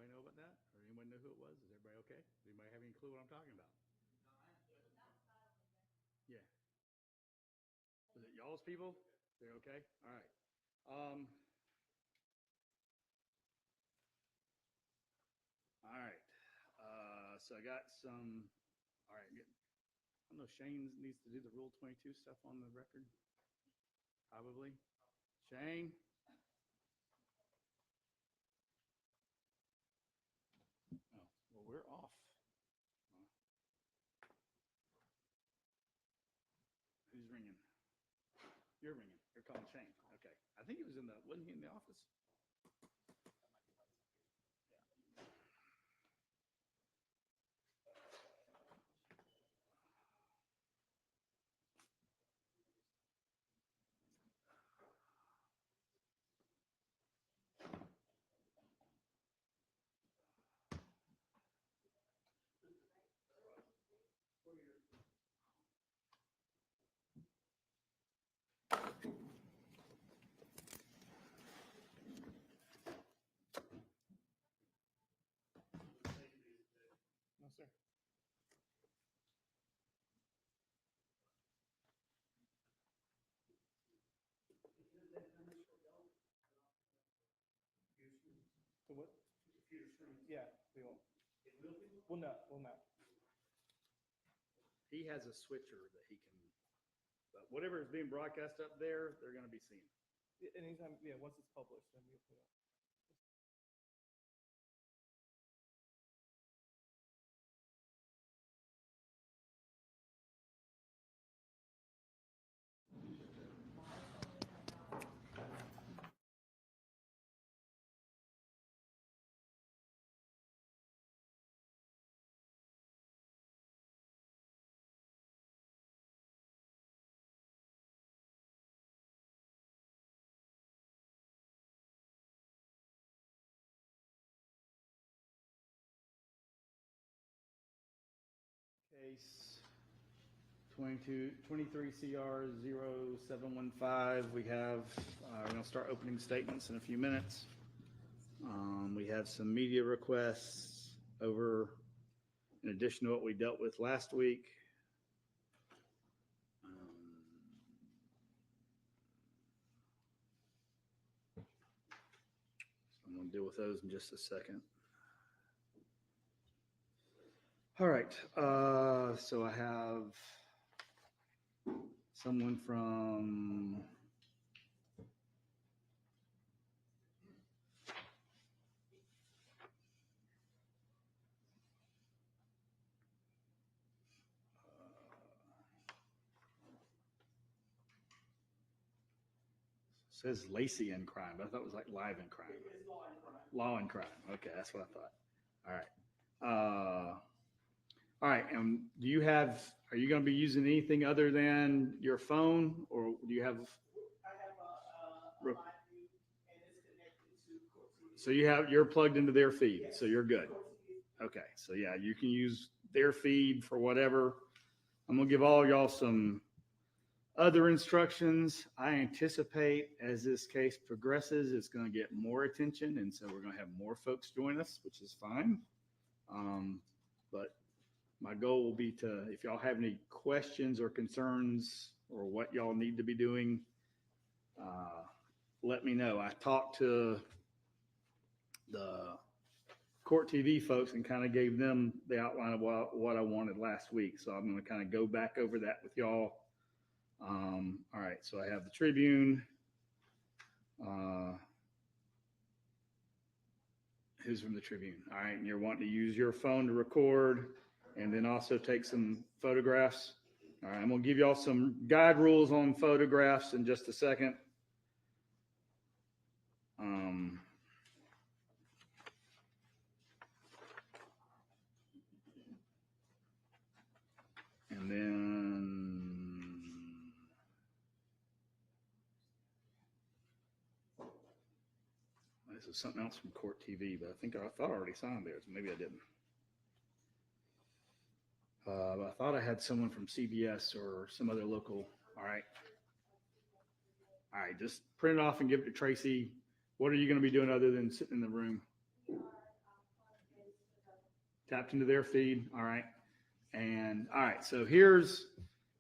anybody know about that? Or anyone know who it was? Is everybody okay? Does anybody have any clue what I'm talking about? Yeah. Was it y'all's people? They're okay? All right. All right. So I got some, all right. I don't know, Shane needs to do the Rule 22 stuff on the record? Probably. Shane? Oh, well, we're off. Who's ringing? You're ringing. You're calling Shane. Okay. I think he was wasn't he in the office? No, sir. So what? Yeah, we won't. We'll not. We'll not. He has a switcher that he can, but whatever is being broadcast up there, they're going to be seeing. Anytime, yeah, once it's published, then we'll put it up. Case 23 CR 0715. We have, we're going to start opening statements in a few minutes. We have some media requests over, in addition to what we dealt with last week. So I'm going to deal with those in just a second. All right. So I have someone from says Lacey in crime, but I thought it was like live in crime. It's law and crime. Law and crime. Okay, that's what I thought. All right. All right. Do you have? Are you going to be using anything other than your phone, or do you have? I have a live feed, and it's connected to Court TV. So you're plugged into their feed, yes. So you're good. Okay. So yeah, you can use their feed for whatever. I'm gonna give all y'all some other instructions. I anticipate as this case progresses, it's going to get more attention, and so we're going to have more folks join us, which is fine. But my goal will be to, if y'all have any questions or concerns or what y'all need to be doing, let me know. I talked to the Court TV folks and kind of gave them the outline of what I wanted last week. So I'm going to kind of go back over that with y'all. All right, so I have the Tribune. Who's from the Tribune? All right, and you're wanting to use your phone to record and then also take some photographs. All right, I'm gonna give y'all some guide rules on photographs in just a second. And then this is something else from Court TV, but I thought I already signed theirs. Maybe I didn't. I thought I had someone from CBS or some other local. All right. All right, just print it off and give it to Tracy. What are you going to be doing other than sitting in the room? tapped into their feed. All right. And all right, so here's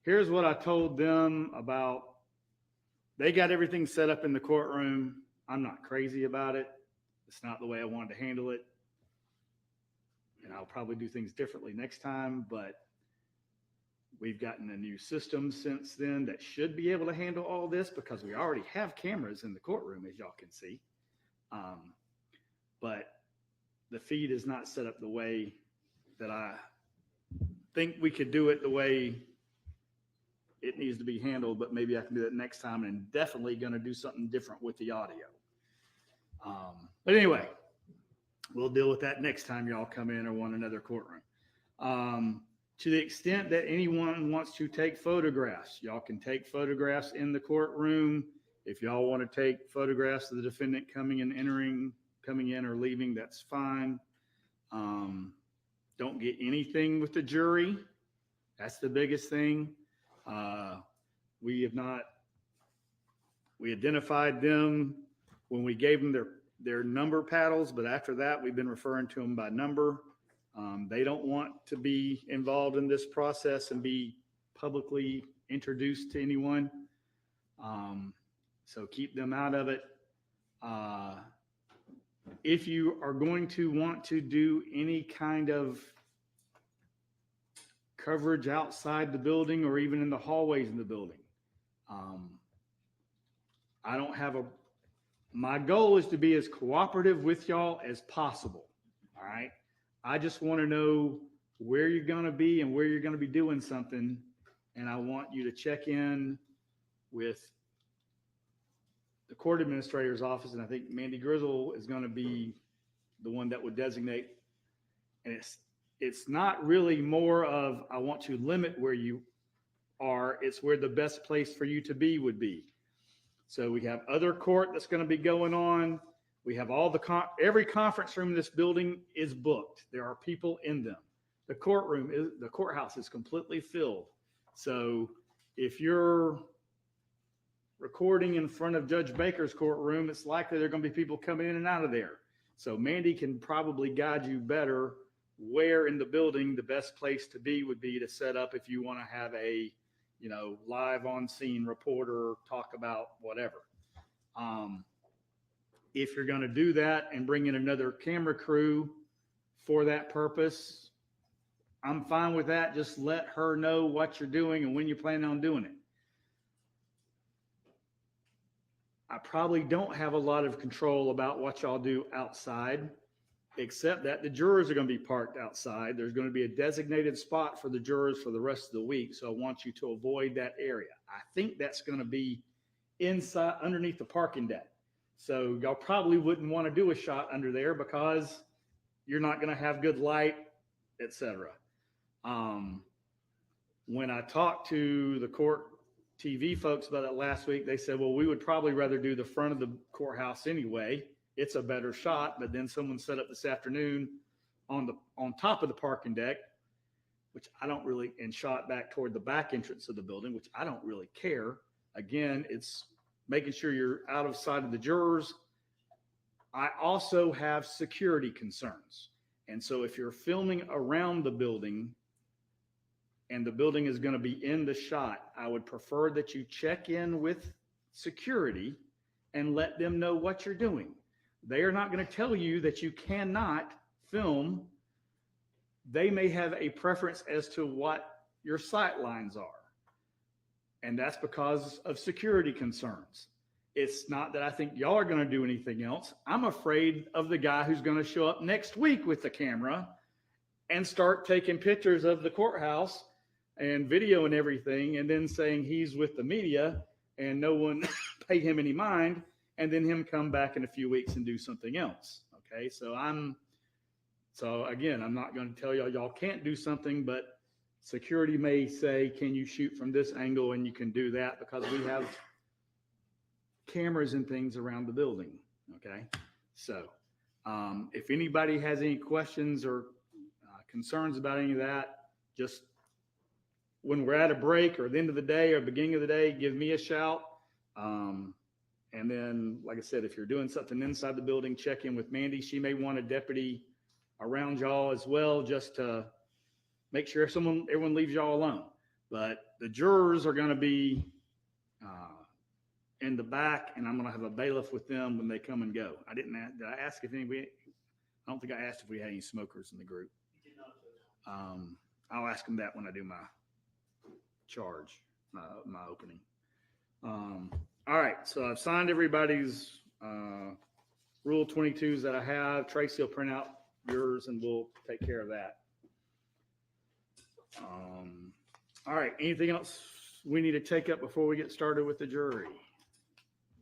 what I told them about. They got everything set up in the courtroom. I'm not crazy about it. It's not the way I wanted to handle it. And I'll probably do things differently next time, but we've gotten a new system since then that should be able to handle all this because we already have cameras in the courtroom, as y'all can see. But the feed is not set up the way that I think we could do it the way it needs to be handled, but maybe I can do that next time, and definitely going to do something different with the audio. But anyway, we'll deal with that next time y'all come in or want another courtroom. To the extent that anyone wants to take photographs, y'all can take photographs in the courtroom. If y'all want to take photographs of the defendant coming in or leaving, that's fine. Don't get anything with the jury. That's the biggest thing. We identified them when we gave them their number paddles, but after that, we've been referring to them by number. They don't want to be involved in this process and be publicly introduced to anyone. So keep them out of it. If you are going to want to do any kind of coverage outside the building or even in the hallways in the building, my goal is to be as cooperative with y'all as possible. All right. I just want to know where you're going to be and where you're going to be doing something. And I want you to check in with the court administrator's office. And I think Mandy Grizzle is going to be the one that would designate. And it's not really more of, I want to limit where you are. It's where the best place for you to be would be. So we have other court that's going to be going on. We have every conference room in this building is booked. There are people in them. The courthouse is completely filled. So if you're recording in front of Judge Baker's courtroom, it's likely there are going to be people coming in and out of there. So Mandy can probably guide you better where in the building the best place to be would be to set up if you want to have a, live on scene reporter talk about whatever. If you're going to do that and bring in another camera crew for that purpose, I'm fine with that. Just let her know what you're doing and when you're planning on doing it. I probably don't have a lot of control about what y'all do outside, except that the jurors are going to be parked outside. There's going to be a designated spot for the jurors for the rest of the week. So I want you to avoid that area. I think that's going to be inside underneath the parking deck. So y'all probably wouldn't want to do a shot under there because you're not going to have good light, etc. When I talked to the court TV folks about it last week, they said, well, we would probably rather do the front of the courthouse anyway. It's a better shot. But then someone set up this afternoon on top of the parking deck, which I don't really, and shot back toward the back entrance of the building, which I don't really care. Again, it's making sure you're out of sight of the jurors. I also have security concerns. And so if you're filming around the building and the building is going to be in the shot, I would prefer that you check in with security and let them know what you're doing. They are not going to tell you that you cannot film. They may have a preference as to what your sight lines are. And that's because of security concerns. It's not that I think y'all are going to do anything else. I'm afraid of the guy who's going to show up next week with the camera and start taking pictures of the courthouse and video and everything, and then saying he's with the media and no one pay him any mind, and then him come back in a few weeks and do something else. Okay, so again, I'm not going to tell y'all can't do something, but security may say, can you shoot from this angle? And you can do that because we have cameras and things around the building. Okay, so if anybody has any questions or concerns about any of that, just when we're at a break or at the end of the day or beginning of the day, give me a shout. And then, like I said, if you're doing something inside the building, check in with Mandy. She may want a deputy around y'all as well, just to make sure everyone leaves y'all alone. But the jurors are going to be in the back, and I'm going to have a bailiff with them when they come and go. Did I ask if anybody? I don't think I asked if we had any smokers in the group. I'll ask them that when I do my charge, my opening. All right, so I've signed everybody's Rule 22s that I have. Tracy will print out yours, and we'll take care of that. All right, anything else we need to take up before we get started with the jury?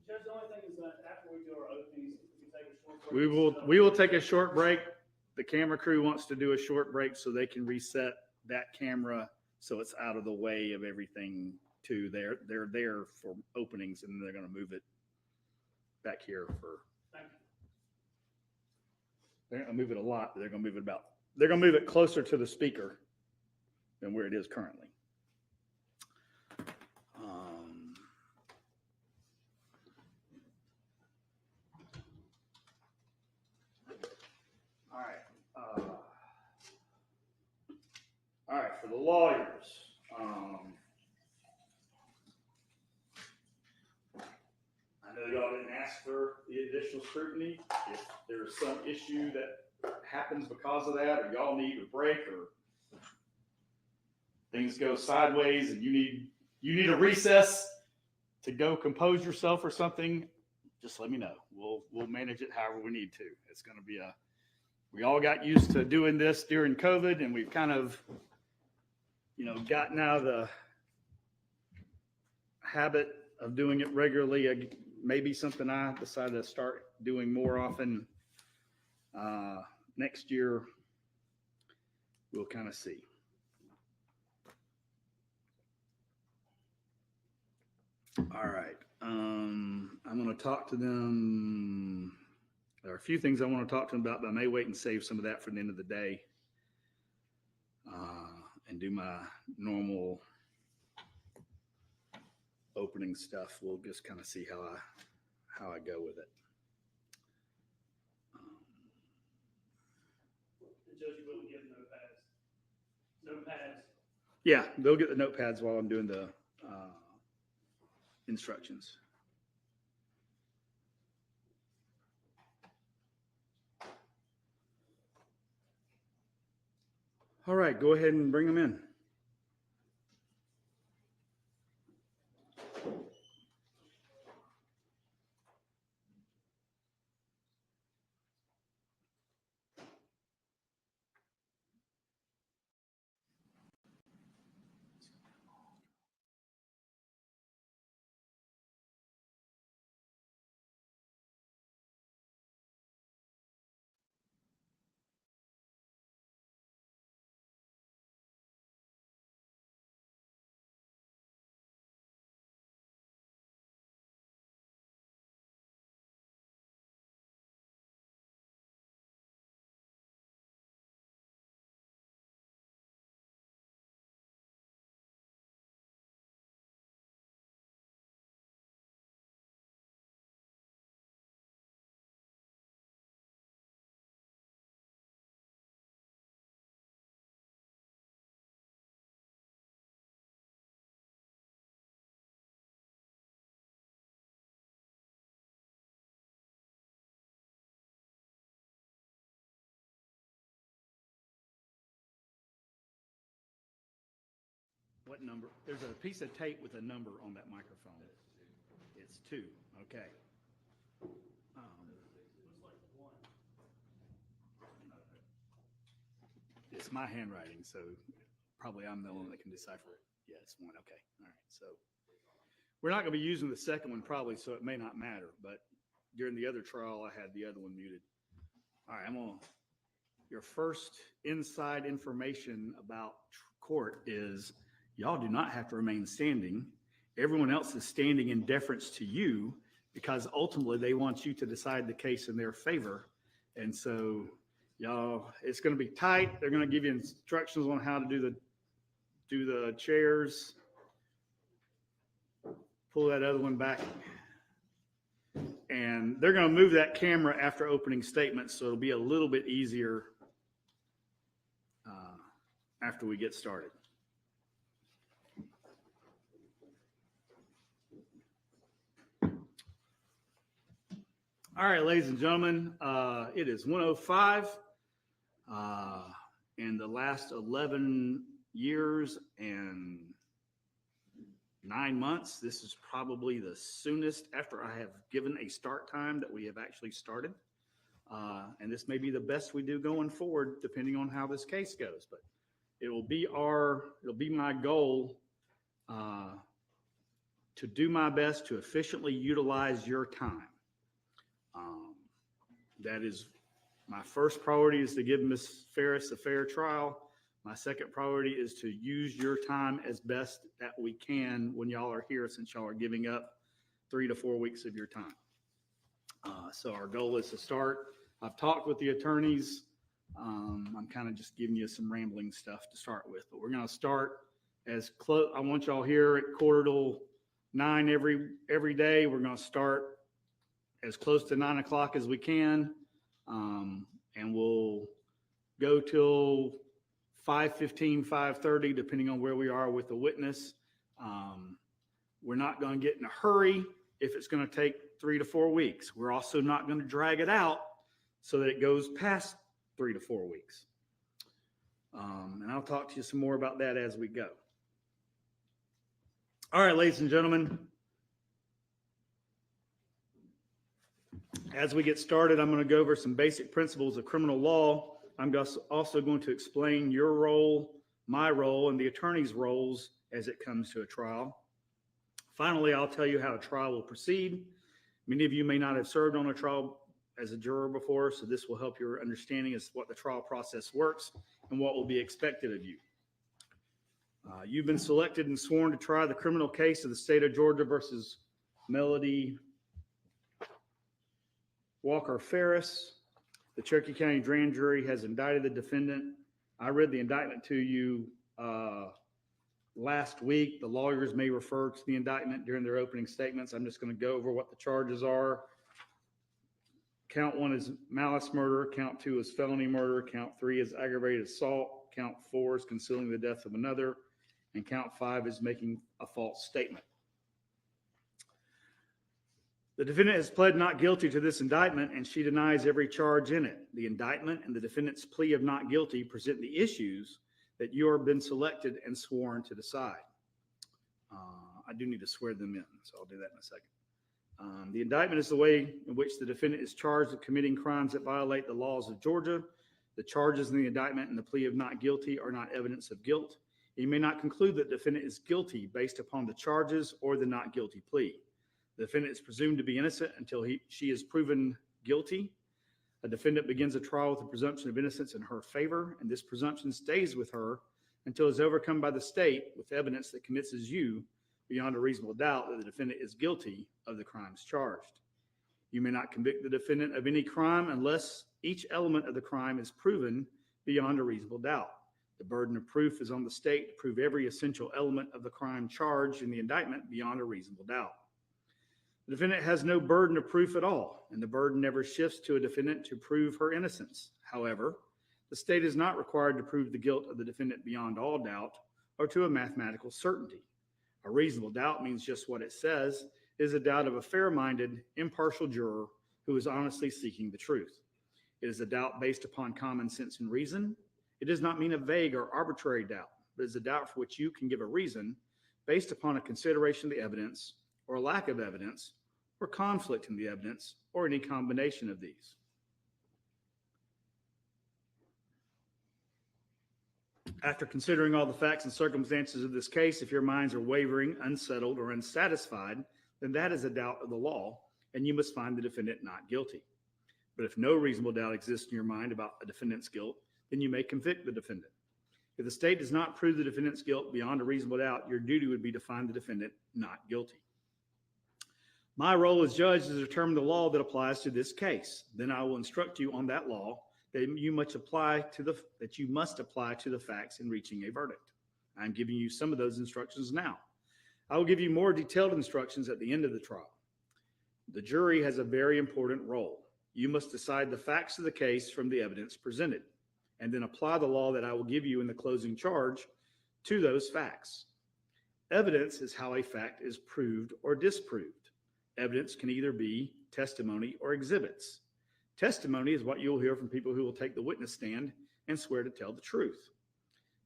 Judge, the only thing is that after we do our openings, we can take a short break. We will take a short break. The camera crew wants to do a short break so they can reset that camera so it's out of the way of everything too. They're there for openings, and they're going to move it back here for. They're going to move it a lot, but they're going to move it closer to the speaker than where it is currently. All right, for the lawyers, I know y'all didn't ask for the additional scrutiny. If there's some issue that happens because of that, or y'all need a break, or things go sideways and you need a recess to go compose yourself or something, just let me know. We'll manage it however we need to. It's going to be we all got used to doing this during COVID, and we've kind of, gotten out of the habit of doing it regularly. Maybe something I decided to start doing more often next year. We'll kind of see. All right. I'm going to talk to them. There are a few things I want to talk to them about, but I may wait and save some of that for the end of the day and do my normal opening stuff. We'll just kind of see how I go with it. The judge will give notepads. Yeah, they'll get the notepads while I'm doing the instructions. All right, go ahead and bring them in. What number? There's a piece of tape with a number on that microphone. It's 2. Okay. It's my handwriting, so probably I'm the one that can decipher it. Yeah, it's 1. Okay. All right. So we're not going to be using the second one probably, so it may not matter. But during the other trial, I had the other one muted. All right. Your first inside information about court is y'all do not have to remain standing. Everyone else is standing in deference to you because ultimately they want you to decide the case in their favor. And so y'all, it's going to be tight. They're going to give you instructions on how to do the chairs. Pull that other one back. And they're going to move that camera after opening statements, so it'll be a little bit easier after we get started. All right, ladies and gentlemen, it is 1:05. In the last 11 years and 9 months, this is probably the soonest after I have given a start time that we have actually started. And this may be the best we do going forward, depending on how this case goes. But it'll be my goal to do my best to efficiently utilize your time. That is my first priority, is to give Ms. Farris a fair trial. My second priority is to use your time as best that we can when y'all are here, since y'all are giving up 3 to 4 weeks of your time. So our goal is to start. I've talked with the attorneys. I'm kind of just giving you some rambling stuff to start with, but we're going to start as close. I want y'all here at 8:45 every day. We're going to start as close to 9 o'clock as we can. And we'll go till 5:15, 5:30, depending on where we are with the witness. We're not going to get in a hurry if it's going to take 3 to 4 weeks. We're also not going to drag it out so that it goes past 3 to 4 weeks. And I'll talk to you some more about that as we go. All right, ladies and gentlemen. As we get started, I'm going to go over some basic principles of criminal law. I'm also going to explain your role, my role, and the attorney's roles as it comes to a trial. Finally, I'll tell you how a trial will proceed. Many of you may not have served on a trial as a juror before, so this will help your understanding as to what the trial process works and what will be expected of you. You've been selected and sworn to try the criminal case of the state of Georgia versus Melody Walker Farris. The Cherokee County Grand Jury has indicted the defendant. I read the indictment to you last week. The lawyers may refer to the indictment during their opening statements. I'm just going to go over what the charges are. Count 1 is malice murder. Count 2 is felony murder. Count 3 is aggravated assault. Count 4 is concealing the death of another. And count 5 is making a false statement. The defendant has pled not guilty to this indictment, and she denies every charge in it. The indictment and the defendant's plea of not guilty present the issues that you have been selected and sworn to decide. I do need to swear them in, so I'll do that in a second. The indictment is the way in which the defendant is charged with committing crimes that violate the laws of Georgia. The charges in the indictment and the plea of not guilty are not evidence of guilt. You may not conclude that the defendant is guilty based upon the charges or the not guilty plea. The defendant is presumed to be innocent until she is proven guilty. A defendant begins a trial with a presumption of innocence in her favor, and this presumption stays with her until it is overcome by the state with evidence that convinces you beyond a reasonable doubt that the defendant is guilty of the crimes charged. You may not convict the defendant of any crime unless each element of the crime is proven beyond a reasonable doubt. The burden of proof is on the state to prove every essential element of the crime charged in the indictment beyond a reasonable doubt. The defendant has no burden of proof at all, and the burden never shifts to a defendant to prove her innocence. However, the state is not required to prove the guilt of the defendant beyond all doubt or to a mathematical certainty. A reasonable doubt means just what it says. It is a doubt of a fair-minded, impartial juror who is honestly seeking the truth. It is a doubt based upon common sense and reason. It does not mean a vague or arbitrary doubt, but it is a doubt for which you can give a reason based upon a consideration of the evidence or lack of evidence, or conflict in the evidence, or any combination of these. After considering all the facts and circumstances of this case, if your minds are wavering, unsettled, or unsatisfied, then that is a doubt of the law, and you must find the defendant not guilty. But if no reasonable doubt exists in your mind about a defendant's guilt, then you may convict the defendant. If the state does not prove the defendant's guilt beyond a reasonable doubt, your duty would be to find the defendant not guilty. My role as judge is to determine the law that applies to this case. Then I will instruct you on that law that you must apply to the facts in reaching a verdict. I'm giving you some of those instructions now. I will give you more detailed instructions at the end of the trial. The jury has a very important role. You must decide the facts of the case from the evidence presented. and then apply the law that I will give you in the closing charge to those facts. Evidence is how a fact is proved or disproved. Evidence can either be testimony or exhibits. Testimony is what you'll hear from people who will take the witness stand and swear to tell the truth.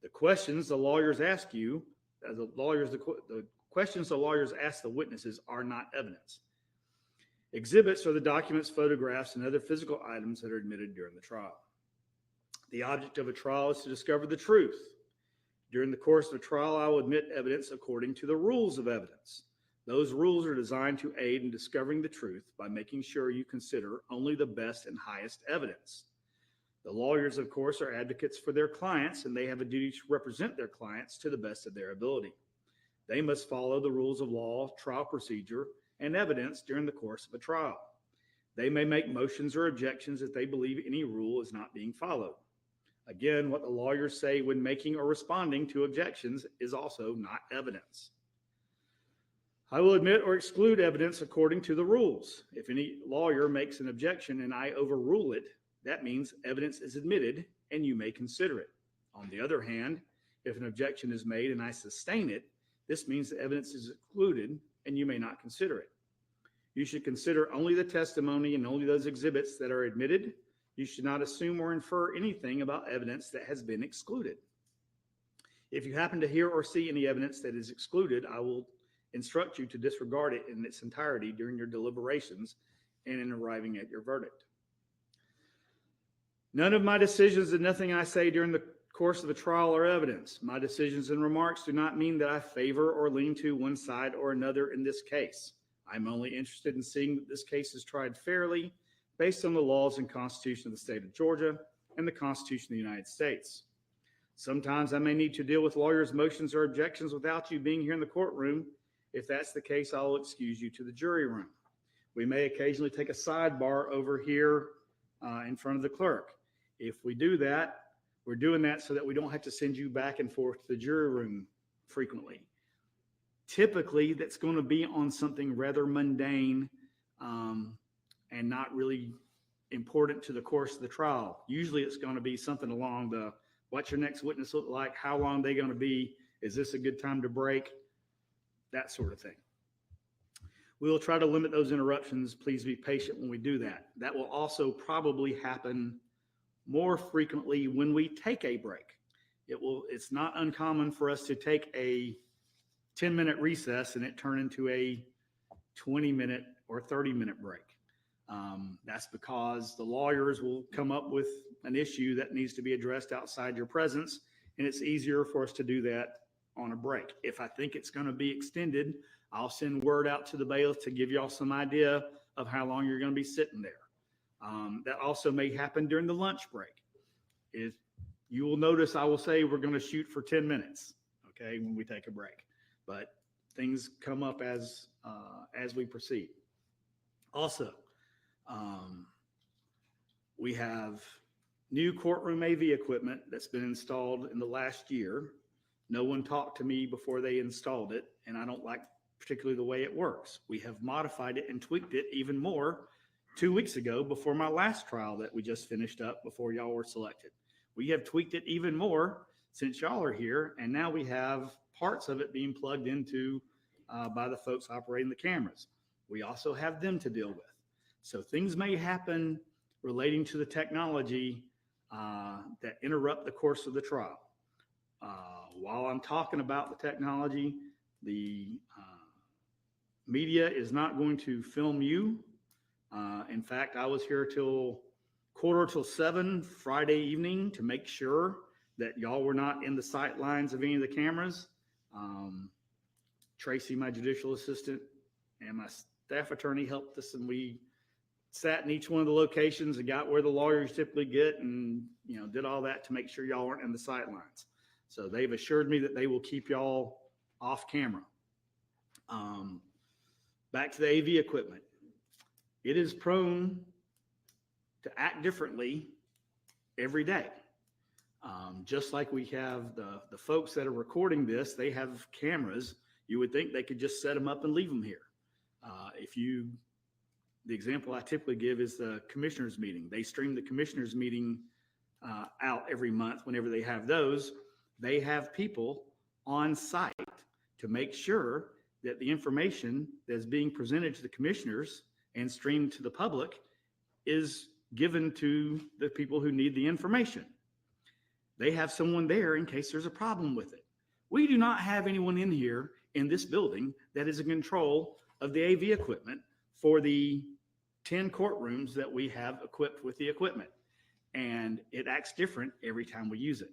The questions the lawyers ask you, the questions the lawyers ask the witnesses are not evidence. Exhibits are the documents, photographs, and other physical items that are admitted during the trial. The object of a trial is to discover the truth. During the course of a trial, I will admit evidence according to the rules of evidence. Those rules are designed to aid in discovering the truth by making sure you consider only the best and highest evidence. The lawyers, of course, are advocates for their clients, and they have a duty to represent their clients to the best of their ability. They must follow the rules of law, trial procedure, and evidence during the course of a trial. They may make motions or objections if they believe any rule is not being followed. Again, what the lawyers say when making or responding to objections is also not evidence. I will admit or exclude evidence according to the rules. If any lawyer makes an objection and I overrule it, that means evidence is admitted and you may consider it. On the other hand, if an objection is made and I sustain it, this means the evidence is excluded and you may not consider it. You should consider only the testimony and only those exhibits that are admitted. You should not assume or infer anything about evidence that has been excluded. If you happen to hear or see any evidence that is excluded, I will instruct you to disregard it in its entirety during your deliberations and in arriving at your verdict. None of my decisions and nothing I say during the course of a trial are evidence. My decisions and remarks do not mean that I favor or lean to one side or another in this case. I'm only interested in seeing that this case is tried fairly based on the laws and Constitution of the state of Georgia and the Constitution of the United States. Sometimes I may need to deal with lawyers' motions or objections without you being here in the courtroom. If that's the case, I'll excuse you to the jury room. We may occasionally take a sidebar over here in front of the clerk. If we do that, we're doing that so that we don't have to send you back and forth to the jury room frequently. Typically, that's going to be on something rather mundane and not really important to the course of the trial. Usually it's going to be something along the, what's your next witness look like? How long are they going to be? Is this a good time to break? That sort of thing. We will try to limit those interruptions. Please be patient when we do that. That will also probably happen more frequently when we take a break. It's not uncommon for us to take a 10-minute recess and it turn into a 20-minute or 30-minute break. That's because the lawyers will come up with an issue that needs to be addressed outside your presence, and it's easier for us to do that on a break. If I think it's going to be extended, I'll send word out to the bailiff to give y'all some idea of how long you're going to be sitting there. That also may happen during the lunch break. If you will notice, I will say we're going to shoot for 10 minutes, okay, when we take a break. But things come up as we proceed. Also, we have new courtroom AV equipment that's been installed in the last year. No one talked to me before they installed it, and I don't like particularly the way it works. We have modified it and tweaked it even more 2 weeks ago before my last trial that we just finished up before y'all were selected. We have tweaked it even more since y'all are here, and now we have parts of it being plugged into by the folks operating the cameras. We also have them to deal with. So things may happen relating to the technology that interrupt the course of the trial. While I'm talking about the technology, the media is not going to film you. In fact, I was here till 6:45 Friday evening to make sure that y'all were not in the sight lines of any of the cameras. Tracy, my judicial assistant, and my staff attorney helped us, and we sat in each one of the locations and got where the lawyers typically get and, did all that to make sure y'all weren't in the sight lines. So they've assured me that they will keep y'all off camera. Back to the AV equipment. It is prone to act differently every day. Just like we have the folks that are recording this, they have cameras. You would think they could just set them up and leave them here. The example I typically give is the commissioners meeting. They stream the commissioners meeting out every month. Whenever they have those, they have people on site to make sure that the information that's being presented to the commissioners and streamed to the public is given to the people who need the information. They have someone there in case there's a problem with it. We do not have anyone in here in this building that is in control of the AV equipment for the 10 courtrooms that we have equipped with the equipment. And it acts different every time we use it.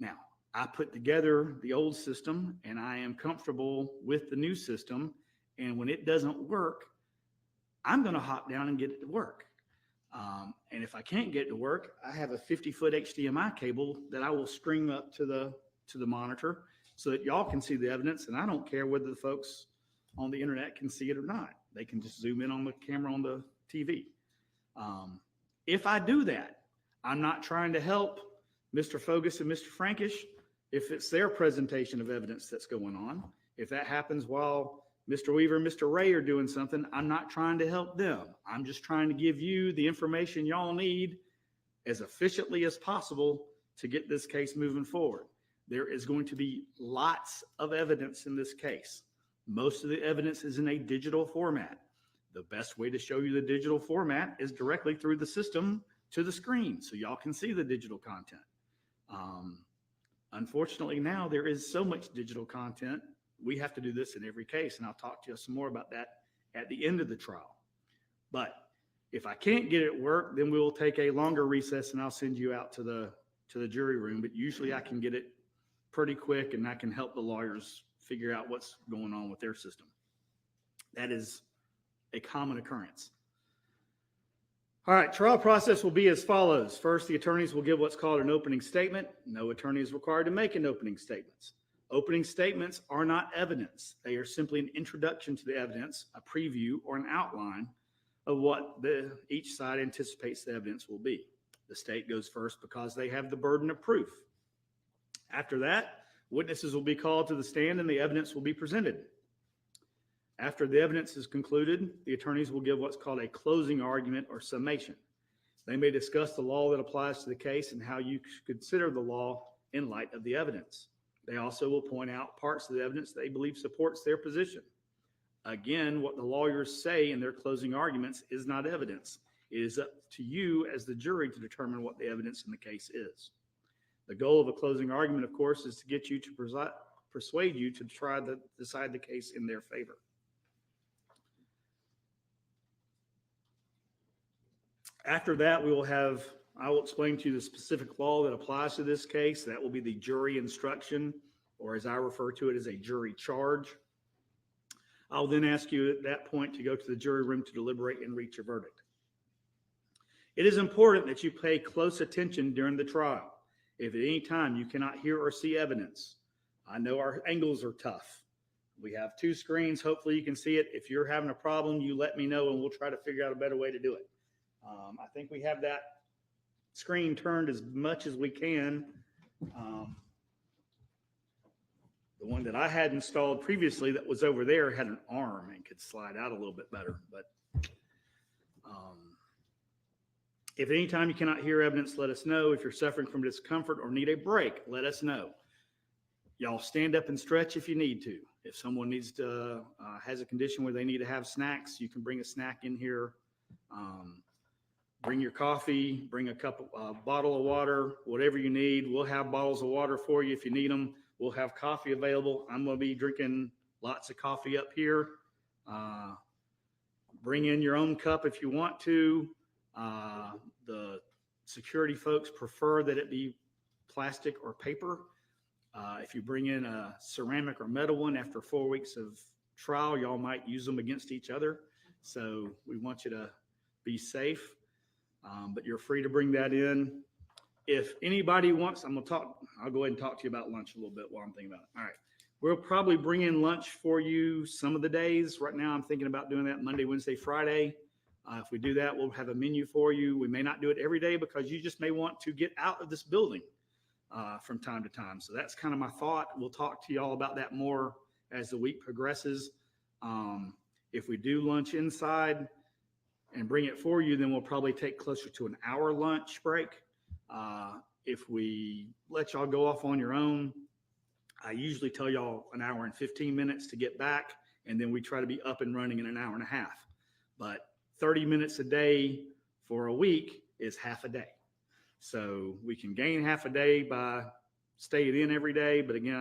Now, I put together the old system and I am comfortable with the new system. And when it doesn't work, I'm going to hop down and get it to work. And if I can't get it to work, I have a 50-foot HDMI cable that I will string up to the monitor so that y'all can see the evidence. And I don't care whether the folks on the internet can see it or not. They can just zoom in on the camera on the TV. If I do that, I'm not trying to help Mr. Fogus and Mr. Frankish if it's their presentation of evidence that's going on. If that happens while Mr. Weaver and Mr. Ray are doing something, I'm not trying to help them. I'm just trying to give you the information y'all need as efficiently as possible to get this case moving forward. There is going to be lots of evidence in this case. Most of the evidence is in a digital format. The best way to show you the digital format is directly through the system to the screen so y'all can see the digital content. Unfortunately, now there is so much digital content. We have to do this in every case, and I'll talk to you some more about that at the end of the trial. But if I can't get it to work, then we will take a longer recess and I'll send you out to the jury room. But usually I can get it pretty quick and I can help the lawyers figure out what's going on with their system. That is a common occurrence. All right, trial process will be as follows. First, the attorneys will give what's called an opening statement. No attorney is required to make an opening statement. Opening statements are not evidence. They are simply an introduction to the evidence, a preview, or an outline of what each side anticipates the evidence will be. The state goes first because they have the burden of proof. After that, witnesses will be called to the stand and the evidence will be presented. After the evidence is concluded, the attorneys will give what's called a closing argument or summation. They may discuss the law that applies to the case and how you consider the law in light of the evidence. They also will point out parts of the evidence they believe supports their position. Again, what the lawyers say in their closing arguments is not evidence. It is up to you as the jury to determine what the evidence in the case is. The goal of a closing argument, of course, is to get you to persuade you to try to decide the case in their favor. After that, I will explain to you the specific law that applies to this case. That will be the jury instruction, or as I refer to it, as a jury charge. I'll then ask you at that point to go to the jury room to deliberate and reach a verdict. It is important that you pay close attention during the trial. If at any time you cannot hear or see evidence, I know our angles are tough. We have 2 screens. Hopefully you can see it. If you're having a problem, you let me know and we'll try to figure out a better way to do it. I think we have that screen turned as much as we can. The one that I had installed previously that was over there had an arm and could slide out a little bit better. But if at any time you cannot hear evidence, let us know. If you're suffering from discomfort or need a break, let us know. Y'all stand up and stretch if you need to. If someone needs to has a condition where they need to have snacks, you can bring a snack in here. Bring your coffee, bring a bottle of water, whatever you need. We'll have bottles of water for you if you need them. We'll have coffee available. I'm going to be drinking lots of coffee up here. Bring in your own cup if you want to. The security folks prefer that it be plastic or paper. If you bring in a ceramic or metal one after 4 weeks of trial, y'all might use them against each other. So we want you to be safe. But you're free to bring that in. If anybody wants, I'll go ahead and talk to you about lunch a little bit while I'm thinking about it. All right. We'll probably bring in lunch for you some of the days. Right now, I'm thinking about doing that Monday, Wednesday, Friday. If we do that, we'll have a menu for you. We may not do it every day because you just may want to get out of this building from time to time. So that's kind of my thought. We'll talk to you all about that more as the week progresses. If we do lunch inside and bring it for you, then we'll probably take closer to an hour lunch break. If we let y'all go off on your own, I usually tell y'all an hour and 15 minutes to get back, and then we try to be up and running in an hour and a half. But 30 minutes a day for a week is half a day. So we can gain half a day by staying in every day. But again,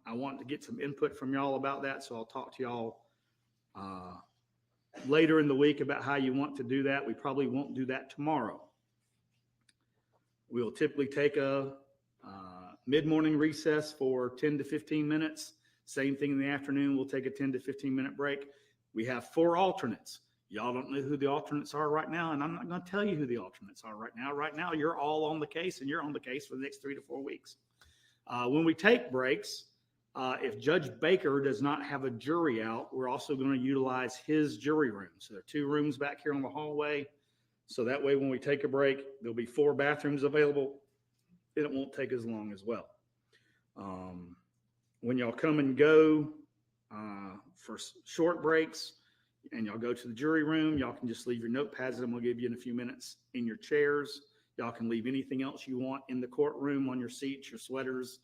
I want to get some input from y'all about that. So I'll talk to y'all later in the week about how you want to do that. We probably won't do that tomorrow. We'll typically take a mid-morning recess for 10 to 15 minutes. Same thing in the afternoon. We'll take a 10 to 15-minute break. We have 4 alternates. Y'all don't know who the alternates are right now, and I'm not going to tell you who the alternates are right now. Right now, you're all on the case, and you're on the case for the next 3 to 4 weeks. When we take breaks, if Judge Baker does not have a jury out, we're also going to utilize his jury room. So there are 2 rooms back here on the hallway. So that way, when we take a break, there'll be 4 bathrooms available, and it won't take as long as well. When y'all come and go for short breaks, and y'all go to the jury room, y'all can just leave your notepads that I'm going to give you in a few minutes in your chairs. Y'all can leave anything else you want in the courtroom on your seats, your sweaters,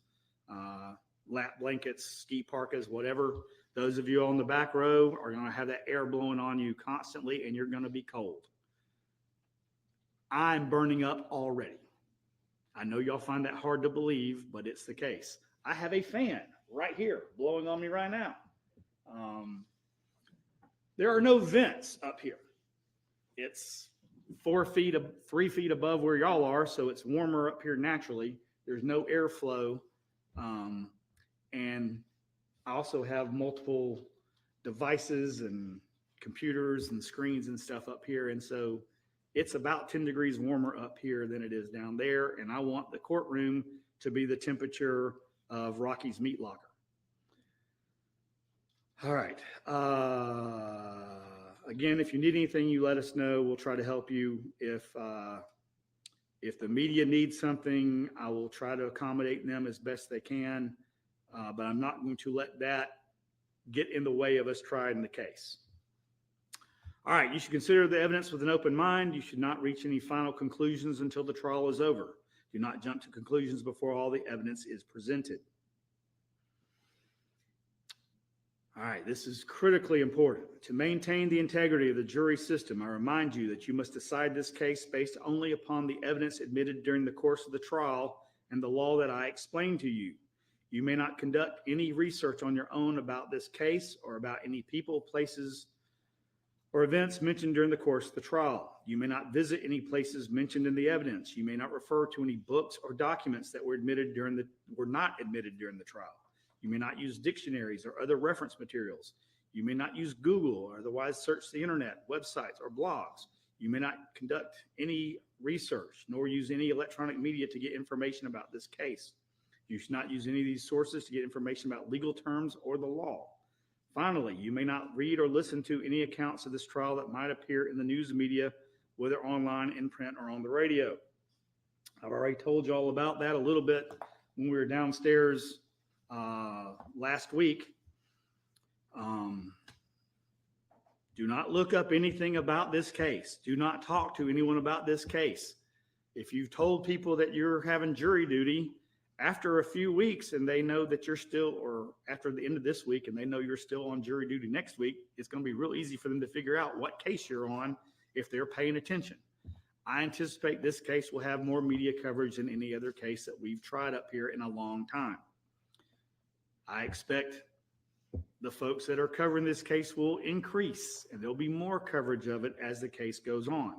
lap blankets, ski parkas, whatever. Those of you on the back row are going to have that air blowing on you constantly, and you're going to be cold. I'm burning up already. I know y'all find that hard to believe, but it's the case. I have a fan right here blowing on me right now. There are no vents up here. It's 3 feet above where y'all are, so it's warmer up here naturally. There's no airflow. And I also have multiple devices and computers and screens and stuff up here. And so it's about 10 degrees warmer up here than it is down there. And I want the courtroom to be the temperature of Rocky's Meat Locker. All right. Again, if you need anything, you let us know. We'll try to help you. If the media needs something, I will try to accommodate them as best they can. But I'm not going to let that get in the way of us trying the case. All right. You should consider the evidence with an open mind. You should not reach any final conclusions until the trial is over. Do not jump to conclusions before all the evidence is presented. All right, this is critically important. To maintain the integrity of the jury system, I remind you that you must decide this case based only upon the evidence admitted during the course of the trial and the law that I explained to you. You may not conduct any research on your own about this case or about any people, places, or events mentioned during the course of the trial. You may not visit any places mentioned in the evidence. You may not refer to any books or documents that were not admitted during the trial. You may not use dictionaries or other reference materials. You may not use Google or otherwise search the internet, websites, or blogs. You may not conduct any research nor use any electronic media to get information about this case. You should not use any of these sources to get information about legal terms or the law. Finally, you may not read or listen to any accounts of this trial that might appear in the news media, whether online, in print, or on the radio. I've already told you all about that a little bit when we were downstairs last week. Do not look up anything about this case. Do not talk to anyone about this case. If you've told people that you're having jury duty after a few weeks and they know that you're still, or after the end of this week and they know you're still on jury duty next week, it's going to be real easy for them to figure out what case you're on if they're paying attention. I anticipate this case will have more media coverage than any other case that we've tried up here in a long time. I expect the folks that are covering this case will increase, and there'll be more coverage of it as the case goes on.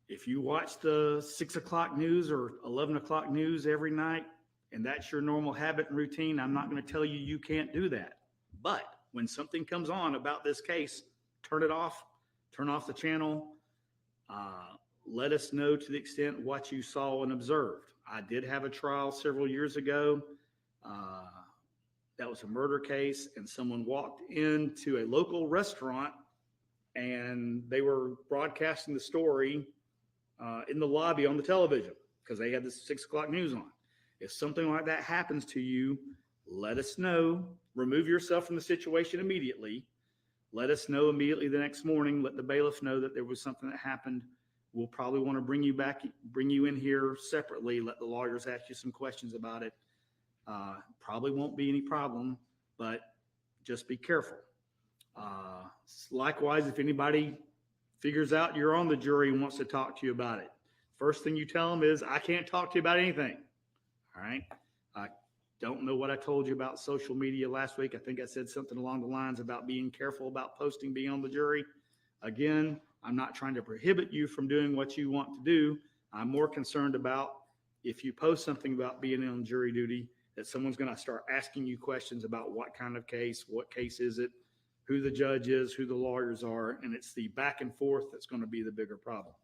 If you watch the 6 o'clock news or 11 o'clock news every night, and that's your normal habit and routine, I'm not going to tell you you can't do that. But when something comes on about this case, turn it off, turn off the channel. Let us know to the extent what you saw and observed. I did have a trial several years ago. That was a murder case, and someone walked into a local restaurant and they were broadcasting the story in the lobby on the television because they had the 6 o'clock news on. If something like that happens to you, let us know. Remove yourself from the situation immediately. Let us know immediately the next morning. Let the bailiff know that there was something that happened we'll probably want to bring you in here separately, let the lawyers ask you some questions about it. Probably won't be any problem, but just be careful. Likewise, if anybody figures out you're on the jury and wants to talk to you about it, first thing you tell them is, I can't talk to you about anything. All right. I don't know what I told you about social media last week. I think I said something along the lines about being careful about posting being on the jury. Again, I'm not trying to prohibit you from doing what you want to do. I'm more concerned about if you post something about being on jury duty, that someone's going to start asking you questions about what kind of case, what case is it, who the judge is, who the lawyers are, and it's the back and forth that's going to be the bigger problem.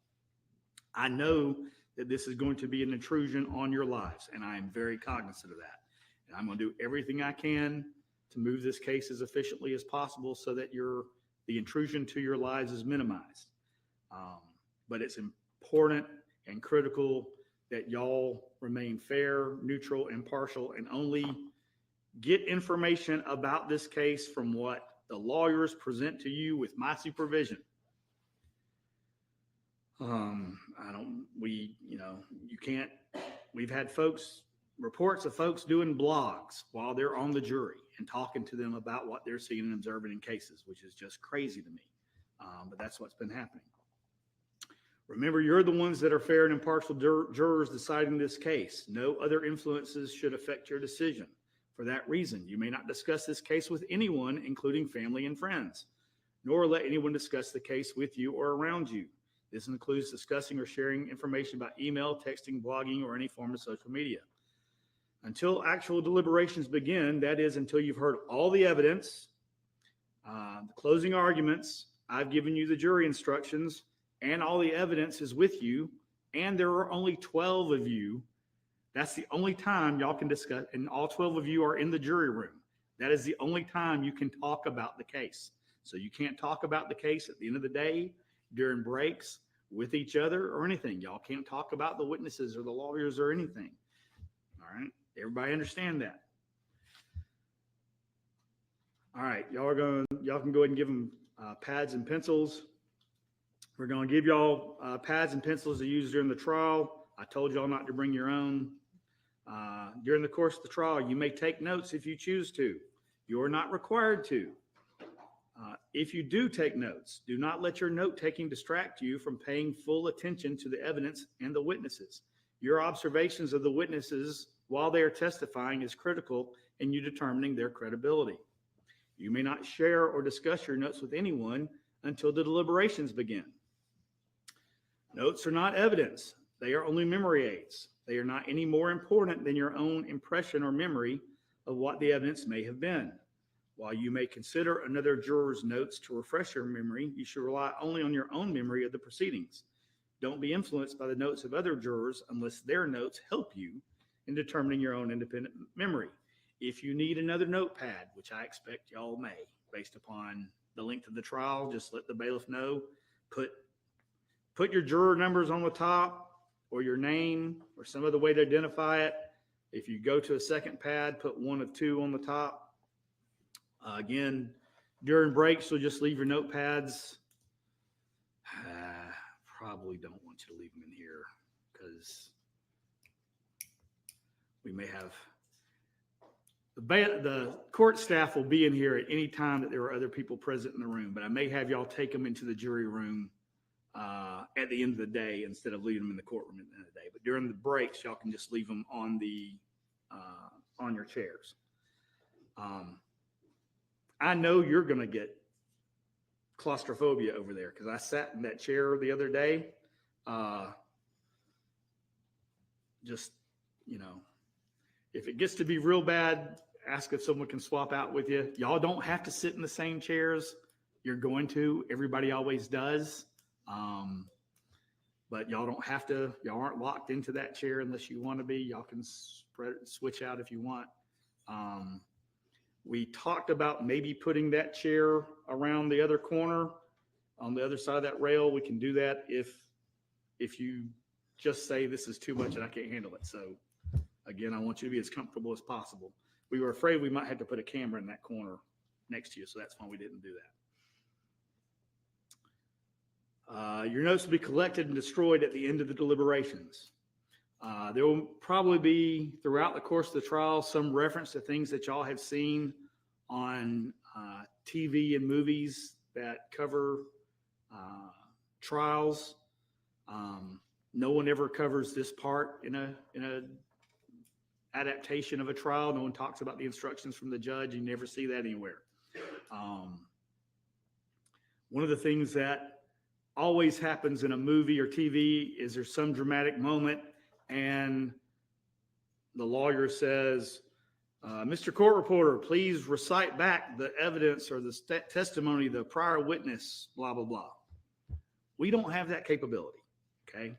I know that this is going to be an intrusion on your lives, and I am very cognizant of that. And I'm going to do everything I can to move this case as efficiently as possible so that the intrusion to your lives is minimized. But it's important and critical that y'all remain fair, neutral, impartial, and only get information about this case from what the lawyers present to you with my supervision. We've had reports of folks doing blogs while they're on the jury and talking to them about what they're seeing and observing in cases, which is just crazy to me. But that's what's been happening. Remember, you're the ones that are fair and impartial jurors deciding this case. No other influences should affect your decision. For that reason, you may not discuss this case with anyone, including family and friends, nor let anyone discuss the case with you or around you. This includes discussing or sharing information about email, texting, blogging, or any form of social media. Until actual deliberations begin, that is, until you've heard all the evidence, the closing arguments, I've given you the jury instructions, and all the evidence is with you, and there are only 12 of you. That's the only time y'all can discuss, and all 12 of you are in the jury room. That is the only time you can talk about the case. So you can't talk about the case at the end of the day, during breaks, with each other, or anything. Y'all can't talk about the witnesses or the lawyers or anything. All right? Everybody understand that? All right, y'all can go ahead and give them pads and pencils. We're going to give y'all pads and pencils to use during the trial. I told y'all not to bring your own. During the course of the trial, you may take notes if you choose to. You are not required to. If you do take notes, do not let your note-taking distract you from paying full attention to the evidence and the witnesses. Your observations of the witnesses while they are testifying is critical in you determining their credibility. You may not share or discuss your notes with anyone until the deliberations begin. Notes are not evidence. They are only memory aids. They are not any more important than your own impression or memory of what the evidence may have been. While you may consider another juror's notes to refresh your memory, you should rely only on your own memory of the proceedings. Don't be influenced by the notes of other jurors unless their notes help you in determining your own independent memory. If you need another notepad, which I expect y'all may, based upon the length of the trial, just let the bailiff know. Put your juror numbers on the top, or your name, or some other way to identify it. If you go to a second pad, put one of two on the top. Again, during breaks, you'll just leave your notepads. Probably don't want you to leave them in here because we may have the court staff will be in here at any time that there are other people present in the room, but I may have y'all take them into the jury room at the end of the day instead of leaving them in the courtroom at the end of the day. But during the breaks, y'all can just leave them on your chairs. I know you're going to get claustrophobia over there because I sat in that chair the other day. If it gets to be real bad, ask if someone can swap out with you. Y'all don't have to sit in the same chairs. You're going to. Everybody always does. But y'all don't have to. Y'all aren't locked into that chair unless you want to be. Y'all can switch out if you want. We talked about maybe putting that chair around the other corner on the other side of that rail. We can do that if you just say this is too much and I can't handle it. So again, I want you to be as comfortable as possible. We were afraid we might have to put a camera in that corner next to you, so that's why we didn't do Your notes will be collected and destroyed at the end of the deliberations. There will probably be, throughout the course of the trial, some reference to things that y'all have seen on TV and movies that cover trials. No one ever covers this part in a adaptation of a trial. No one talks about the instructions from the judge. You never see that anywhere. One of the things that always happens in a movie or TV is there's some dramatic moment and the lawyer says, Mr. Court Reporter, please recite back the evidence or the testimony of the prior witness, blah, blah, blah. We don't have that capability, okay?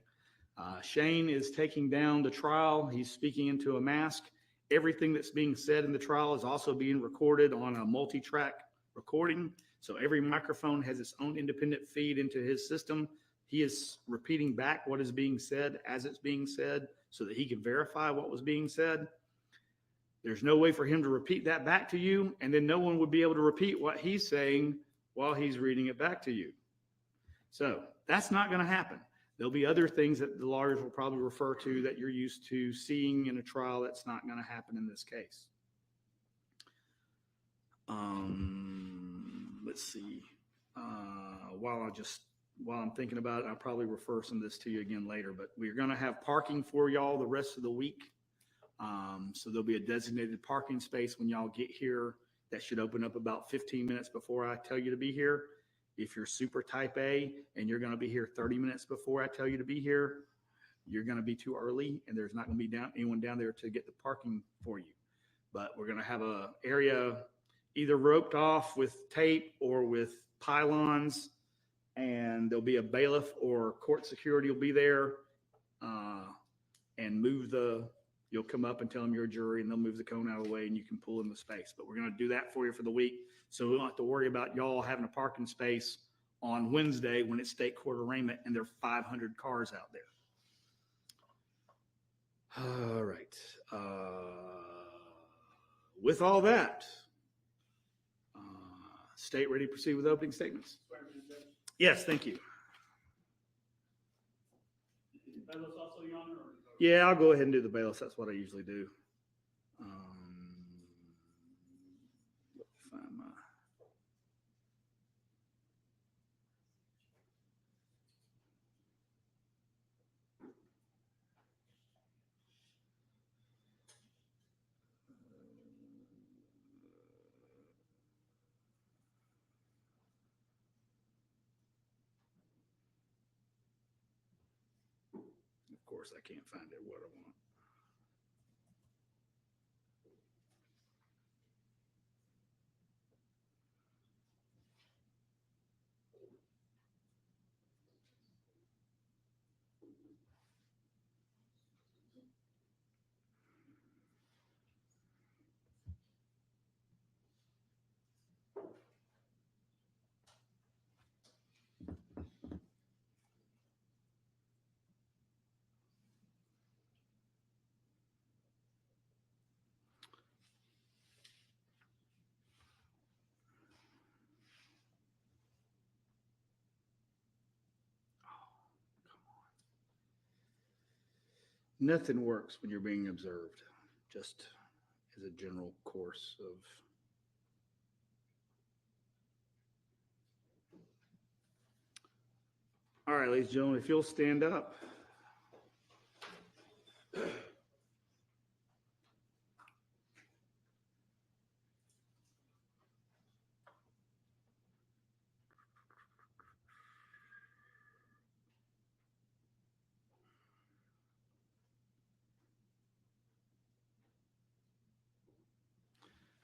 Shane is taking down the trial. He's speaking into a mask. Everything that's being said in the trial is also being recorded on a multi-track recording. So every microphone has its own independent feed into his system. He is repeating back what is being said as it's being said so that he can verify what was being said. There's no way for him to repeat that back to you, and then no one would be able to repeat what he's saying while he's reading it back to you. So that's not going to happen. There'll be other things that the lawyers will probably refer to that you're used to seeing in a trial. That's not going to happen in this case. Let's see. While I'm thinking about it, I'll probably refer some of this to you again later, but we're going to have parking for y'all the rest of the week. So there'll be a designated parking space when y'all get here. That should open up about 15 minutes before I tell you to be here. If you're super type A and you're going to be here 30 minutes before I tell you to be here, you're going to be too early and there's not going to be anyone down there to get the parking for you. But we're going to have an area either roped off with tape or with pylons, and there'll be a bailiff or court security will be there and you'll come up and tell them you're a jury and they'll move the cone out of the way and you can pull in the space. But we're going to do that for you for the week. So we don't have to worry about y'all having a parking space on Wednesday when it's state court arraignment and there are 500 cars out there. All right. With all that, state ready to proceed with opening statements? Yes, thank you. Yeah, I'll go ahead and do the bailiffs. That's what I usually do. Find my... Of course, I can't find it what I want. Nothing works when you're being observed, just as a general course of. All right, ladies and gentlemen, if you'll stand up.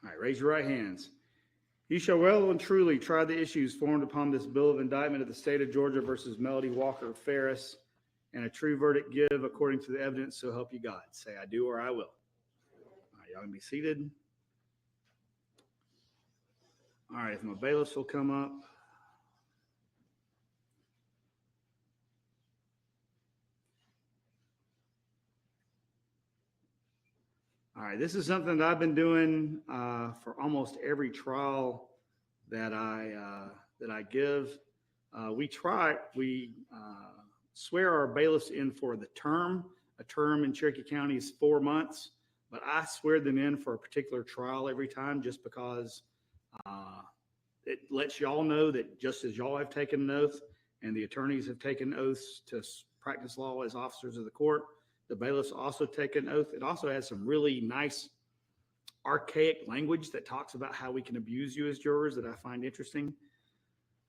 All right, raise your right hands. You shall well and truly try the issues formed upon this bill of indictment of the state of Georgia versus Melody Walker Farris, and a true verdict give according to the evidence, so help you God. Say, I do or I will. All right, y'all can be seated. All right, if my bailiffs will come up. All right, this is something that I've been doing for almost every trial that I give. We swear our bailiffs in for the term. A term in Cherokee County is 4 months, but I swear them in for a particular trial every time just because it lets y'all know that just as y'all have taken an oath and the attorneys have taken oaths to practice law as officers of the court, the bailiffs also take an oath. It also has some really nice archaic language that talks about how we can abuse you as jurors that I find interesting.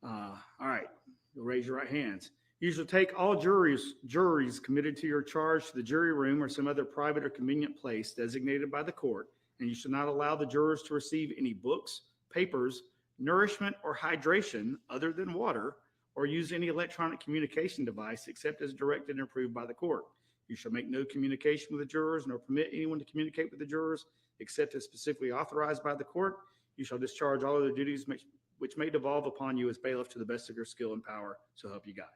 All right, you'll raise your right hands. You shall take all juries committed to your charge to the jury room or some other private or convenient place designated by the court, and you shall not allow the jurors to receive any books, papers, nourishment, or hydration other than water, or use any electronic communication device except as directed and approved by the court. You shall make no communication with the jurors, nor permit anyone to communicate with the jurors except as specifically authorized by the court. You shall discharge all other duties which may devolve upon you as bailiff to the best of your skill and power. So help you God.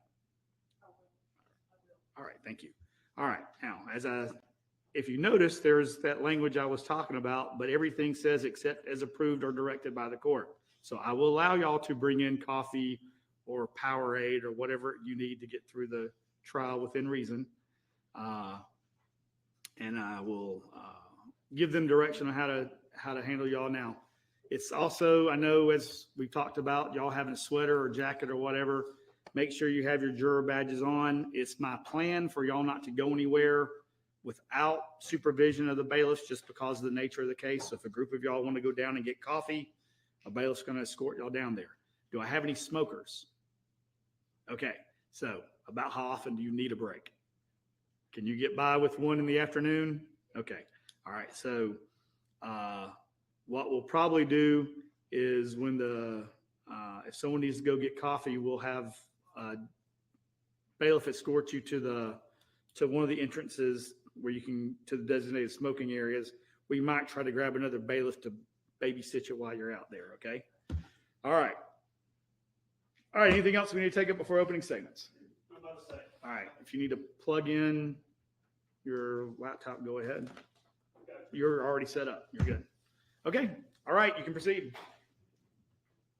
All right, thank you. All right, now, if you notice, there's that language I was talking about, but everything says except as approved or directed by the court. So I will allow y'all to bring in coffee or Powerade or whatever you need to get through the trial within reason. And I will give them direction on how to handle y'all now. It's also, I know as we talked about, y'all having a sweater or jacket or whatever, make sure you have your juror badges on. It's my plan for y'all not to go anywhere without supervision of the bailiffs just because of the nature of the case. So if a group of y'all want to go down and get coffee, a bailiff's going to escort y'all down there. Do I have any smokers? Okay, so about how often do you need a break? Can you get by with one in the afternoon? Okay, all right. So what we'll probably do is when if someone needs to go get coffee, we'll have bailiff escort you to one of the entrances where you can to the designated smoking areas. We might try to grab another bailiff to babysit you while you're out there. Okay. All right. All right. Anything else we need to take up before opening statements? I'm about to say. All right. If you need to plug in your laptop, go ahead. Okay. You're already set up. You're good. Okay. All right. You can proceed.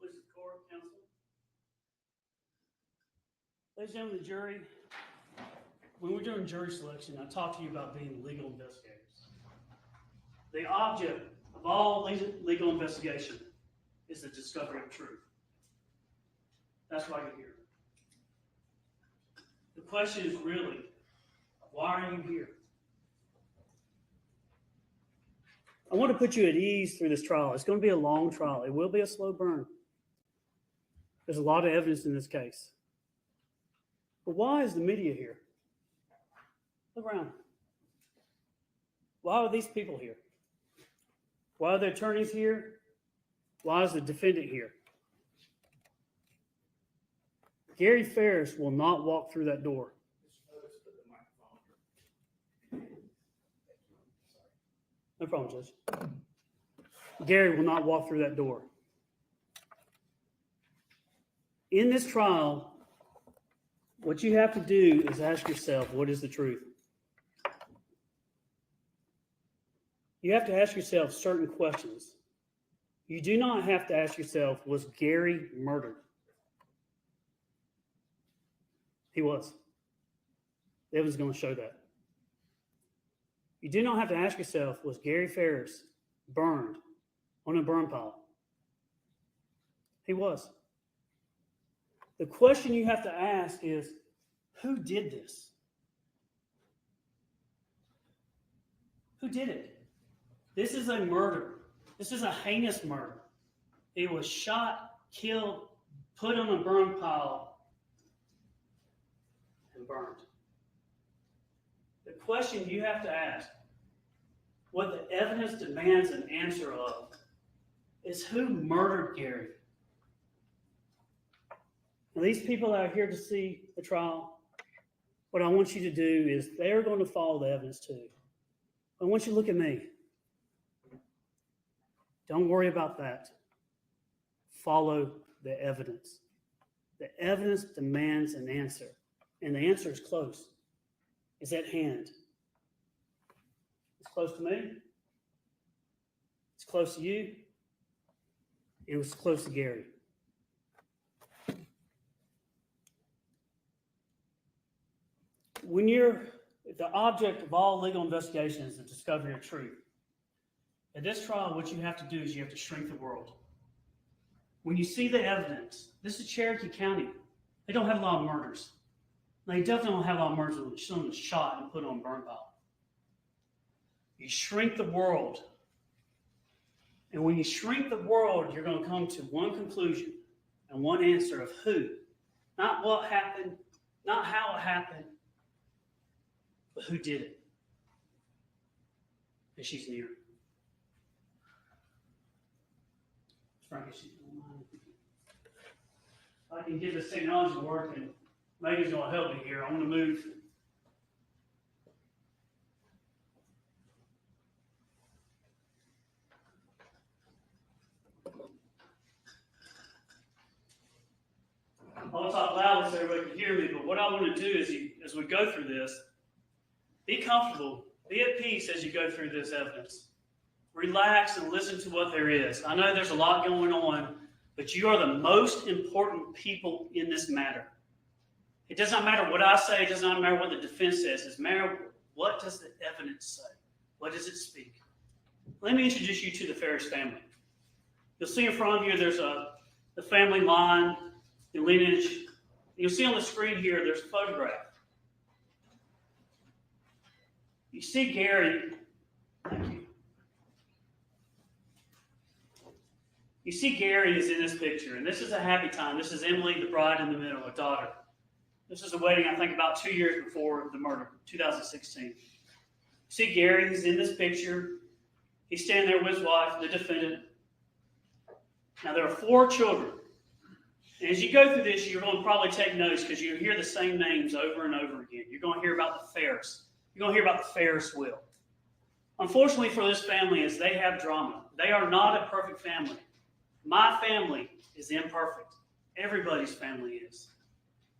Please, the court, counsel. Ladies and gentlemen of the jury, when we're doing jury selection, I talked to you about being legal investigators. The object of all legal investigation is the discovery of truth. That's why you're here. The question is really, why are you here? I want to put you at ease through this trial. It's going to be a long trial. It will be a slow burn. There's a lot of evidence in this case. But why is the media here? Look around. Why are these people here? Why are the attorneys here? Why is the defendant here? Gary Farris will not walk through that door. No problem, Judge. Gary will not walk through that door. In this trial, what you have to do is ask yourself, what is the truth? You have to ask yourself certain questions. You do not have to ask yourself, was Gary murdered? He was. The evidence is going to show that. You do not have to ask yourself, was Gary Farris burned on a burn pile? He was. The question you have to ask is, who did this? Who did it? This is a murder. This is a heinous murder. He was shot, killed, put on a burn pile, and burned. The question you have to ask, what the evidence demands an answer of, is who murdered Gary? Now, these people out here to see the trial, what I want you to do is they're going to follow the evidence too. I want you to look at me. Don't worry about that. Follow the evidence. The evidence demands an answer, and the answer is close. It's at hand. It's close to me. It's close to you. It was close to Gary. if the object of all legal investigation is the discovery of truth, at this trial, what you have to do is you have to shrink the world. When you see the evidence, this is Cherokee County. They don't have a lot of murders. They definitely don't have a lot of murders when someone was shot and put on a burn pile. You shrink the world. And when you shrink the world, you're going to come to one conclusion and one answer of who. Not what happened, not how it happened, but who did it. And she's near. Frankie, she's if I can get this technology working, Megan's going to help me here. I'm going to move. I'll talk loudly so everybody can hear me, but what I want to do is, as we go through this, be comfortable, be at peace as you go through this evidence. Relax and listen to what there is. I know there's a lot going on, but you are the most important people in this matter. It does not matter what I say. It does not matter what the defense says. It matters what does the evidence say? What does it speak? Let me introduce you to the Farris family. You'll see in front of you there's the family line, the lineage. You'll see on the screen here there's a photograph. You see Gary. Thank you. You see Gary is in this picture, and this is a happy time. This is Emily, the bride in the middle, a daughter. This is a wedding, I think, about 2 years before the murder, 2016. You see Gary, he's in this picture. He's standing there with his wife, the defendant. Now, there are 4 children. And as you go through this, you're going to probably take notes because you hear the same names over and over again. You're going to hear about the Farris. You're going to hear about the Farris will. Unfortunately for this family is they have drama. They are not a perfect family. My family is imperfect. Everybody's family is.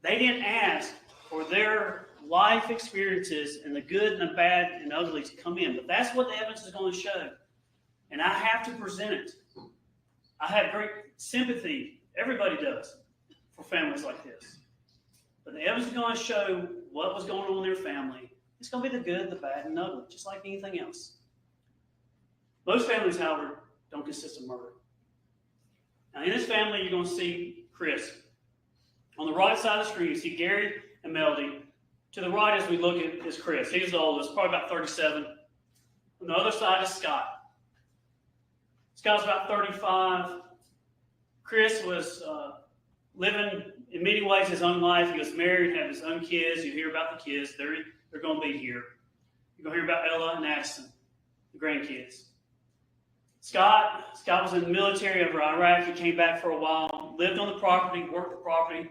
They didn't ask for their life experiences and the good and the bad and ugly to come in, but that's what the evidence is going to show. And I have to present it. I have great sympathy, everybody does, for families like this. But the evidence is going to show what was going on in their family. It's going to be the good, the bad, and ugly, just like anything else. Most families, however, don't consist of murder. Now, in this family, you're going to see Chris. On the right side of the screen, you see Gary and Melody. To the right, as we look at, is Chris. He's the oldest, probably about 37. On the other side is Scott. Scott's about 35. Chris was living, in many ways, his own life. He was married, had his own kids. You hear about the kids. They're going to be here. You're going to hear about Ella and Addison, the grandkids. Scott was in the military over Iraq. He came back for a while, lived on the property, worked the property,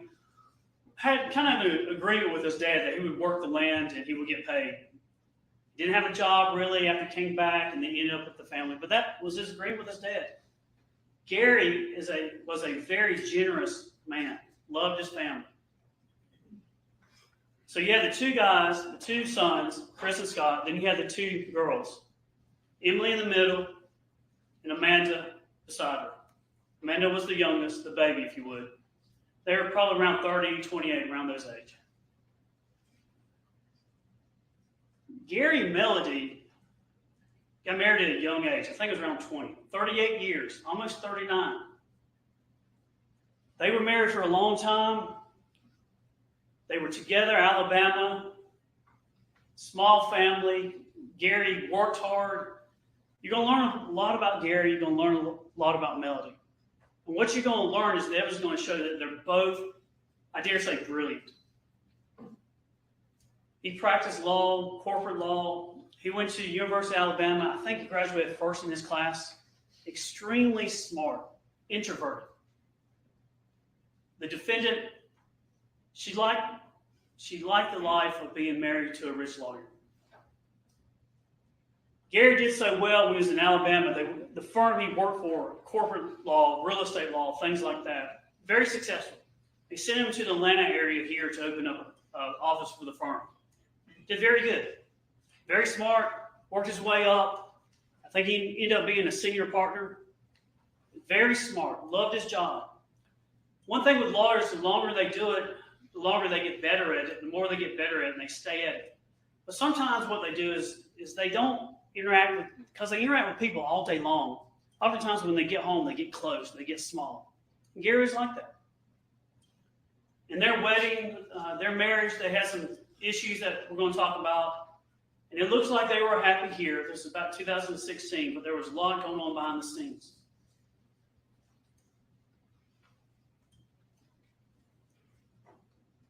had kind of an agreement with his dad that he would work the land and he would get paid. He didn't have a job really after he came back, and then he ended up with the family. But that was his agreement with his dad. Gary was a very generous man, loved his family. So you had the 2 guys, the 2 sons, Chris and Scott. Then you had the 2 girls, Emily in the middle, and Amanda beside her. Amanda was the youngest, the baby, if you would. They were probably around 30, 28, around those age. Gary and Melody got married at a young age. I think it was around 20. 38 years, almost 39. They were married for a long time. They were together, Alabama, small family. Gary worked hard. You're going to learn a lot about Gary. You're going to learn a lot about Melody. And what you're going to learn is the evidence is going to show that they're both, I dare say, brilliant. He practiced law, corporate law. He went to the University of Alabama. I think he graduated first in his class. Extremely smart, introverted. The defendant, she liked the life of being married to a rich lawyer. Gary did so well when he was in Alabama. The firm he worked for, corporate law, real estate law, things like that, very successful. They sent him to the Atlanta area here to open up an office for the firm. Did very good. Very smart, worked his way up. I think he ended up being a senior partner. Very smart, loved his job. One thing with lawyers, the longer they do it, the longer they get better at it, the more they get better at it, and they stay at it. But sometimes what they do is they don't interact with, because they interact with people all day long. Oftentimes when they get home, they get close, they get small. And Gary's like that. In their wedding, their marriage, they had some issues that we're going to talk about. And it looks like they were happy here. This is about 2016, but there was a lot going on behind the scenes.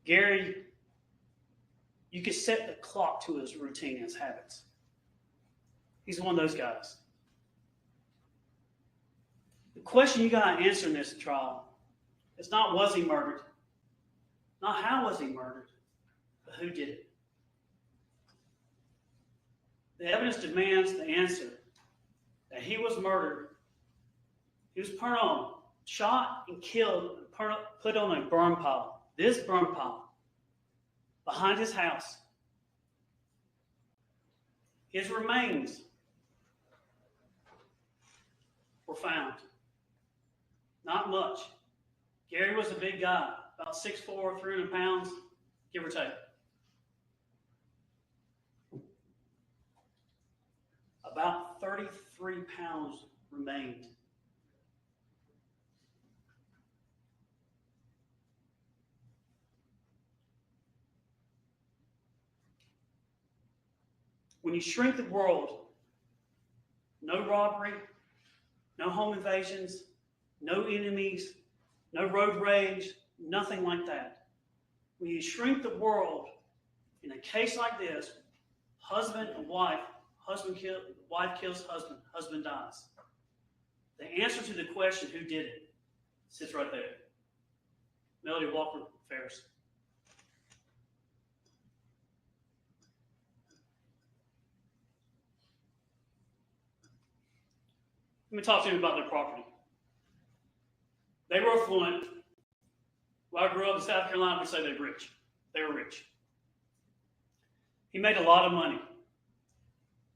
Gary, you could set the clock to his routine, his habits. He's one of those guys. The question you got to answer in this trial is not was he murdered, not how was he murdered, but who did it. The evidence demands the answer that he was murdered. He was shot and killed, put on a burn pile. This burn pile behind his house. His remains were found. Not much. Gary was a big guy, about 6'4", 300 pounds, give or take. About 33 pounds remained. When you shrink the world, no robbery, no home invasions, no enemies, no road rage, nothing like that. When you shrink the world, in a case like this, husband and wife, wife kills husband, husband dies. The answer to the question, who did it, sits right there. Melody Walker Farris. Let me talk to you about their property. They were affluent. When I grew up in South Carolina, we say they're rich. They were rich. He made a lot of money.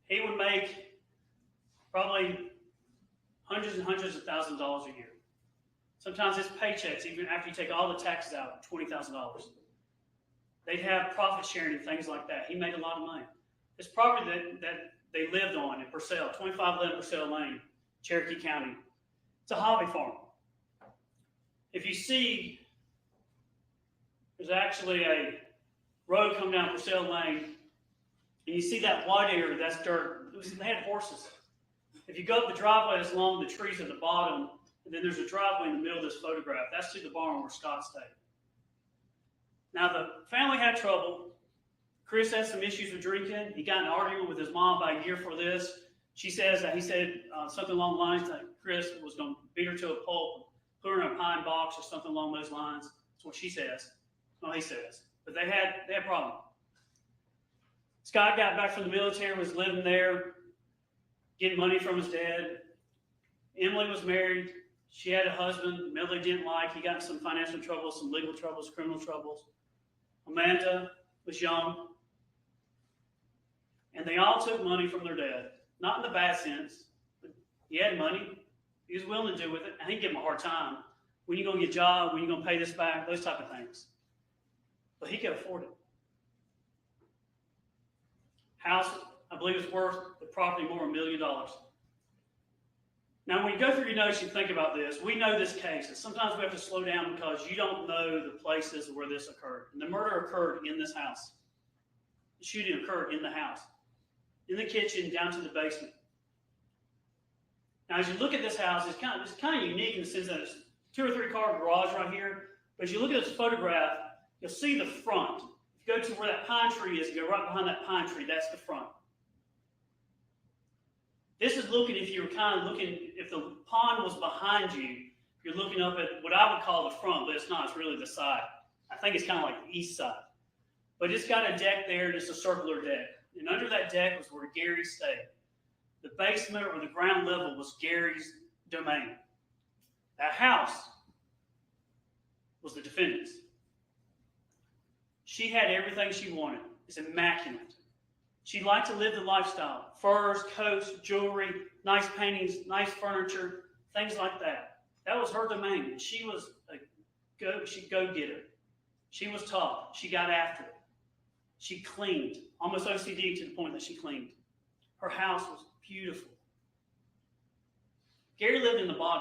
He would make probably hundreds and hundreds of thousands of dollars a year. Sometimes his paychecks, even after you take all the taxes out, $20,000. They'd have profit sharing and things like that. He made a lot of money. This property that they lived on in Purcell, 2511 Purcell Lane, Cherokee County, it's a hobby farm. If you see, there's actually a road coming down Purcell Lane, and you see that white area, that's dirt. They had horses. If you go up the driveway that's along the trees at the bottom, and then there's a driveway in the middle of this photograph, that's to the barn where Scott stayed. Now, the family had trouble. Chris had some issues with drinking. He got in an argument with his mom about a year for this. She says that he said something along the lines that Chris was going to beat her to a pulp, put her in a pine box or something along those lines. That's what she says. No, he says. But they had a problem. Scott got back from the military, was living there, getting money from his dad. Emily was married. She had a husband Melody didn't like. He got in some financial troubles, some legal troubles, criminal troubles. Amanda was young. And they all took money from their dad. Not in the bad sense, but he had money. He was willing to do with it. And he'd give him a hard time. When are you going to get a job? When are you going to pay this back? Those type of things. But he could afford it. House, I believe, is worth the property more than $1 million. Now, when you go through your notes, you think about this. We know this case, and sometimes we have to slow down because you don't know the places where this occurred. And the murder occurred in this house. The shooting occurred in the house, in the kitchen, down to the basement. Now, as you look at this house, it's kind of unique in the sense that it's 2 or 3 car garage right here. But as you look at this photograph, you'll see the front. If you go to where that pine tree is, go right behind that pine tree, that's the front. This is looking, if you were kind of looking, if the pond was behind you, you're looking up at what I would call the front, but it's not, it's really the side. I think it's kind of like the east side. But it's got a deck there, and it's a circular deck. And under that deck was where Gary stayed. The basement or the ground level was Gary's domain. That house was the defendant's. She had everything she wanted. It's immaculate. She liked to live the lifestyle. Furs, coats, jewelry, nice paintings, nice furniture, things like that. That was her domain. And she was a go-getter. She was tough. She got after it. She cleaned, almost OCD to the point that she cleaned. Her house was beautiful. Gary lived in the bottom.